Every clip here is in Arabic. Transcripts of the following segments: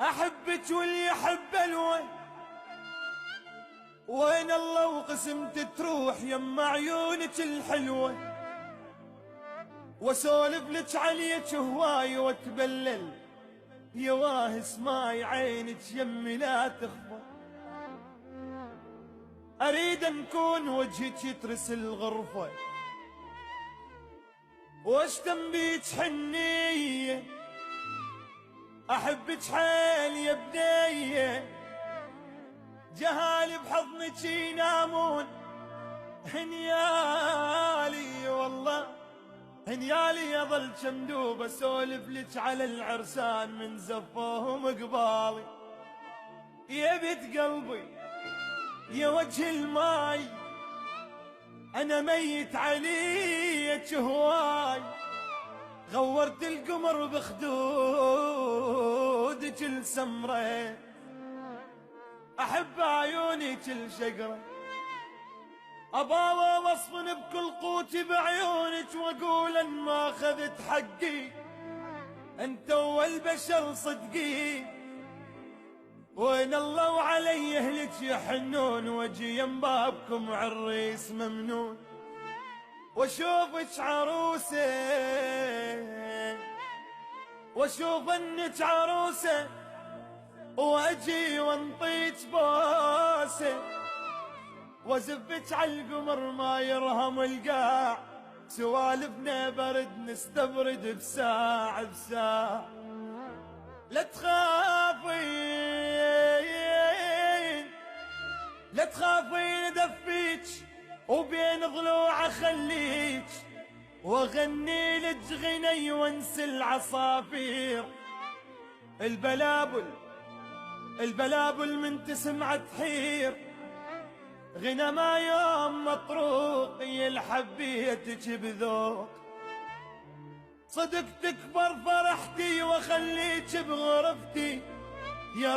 أحبك واللي يحب الوين، وين الله وقسمت تروح يما عيونك الحلوة، واسولف لك عليك هواي واتبلل يواه اسماي عينك يمي لا تخفى. اريد نكون وجهك يترس الغرفة واشتم بيك حنية، احبك حيل يا بنية، جهالي بحضنك ينامون هنيالي والله هنيالي يظل شمدوب اسولف لك على العرسان من زفوهم قبالي. يا بيت قلبي يا وجه الماي انا ميت عليك هواي، غورت القمر بخدودك السمرة، احب عيونك الشقرة، ابا وصفن بكل قوتي بعيونك واقول ان ما اخذت حقي انت والبشر صدقي. وين الله وعلي اهلك يحنون وجي ينبابكم عريس ممنون، واشوفك عروسه واشوف انك عروسه واجي وانطيك بوسه، وازفك عالقمر ما يرهم القاع، سوالفنا برد نستبرد بساعة بساعة. لا تخافين لا تخافين دفيك وبين ضلوع خليك واغني لك غني وانسى العصافير. البلابل من تسمع تحير، غنى ما يوم مطروق يلحبيتك بذوق، صدق تكبر فرحتي واخليك بغرفتي. يا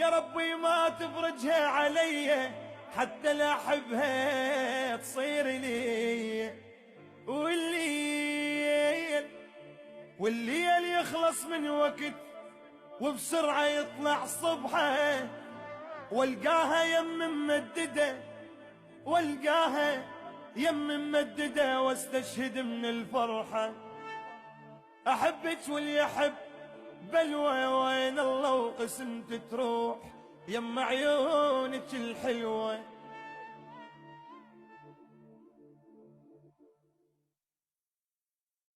ربي ما تفرجها علي حتى لا احبها تصير لي. والليل يخلص من وقت وبسرعة يطلع صبحه، والقاها يم ممددة واستشهد من الفرحة. احبك واللي يحب بلوى، وين الله وقسمت تروح يم عيونك الحلوة.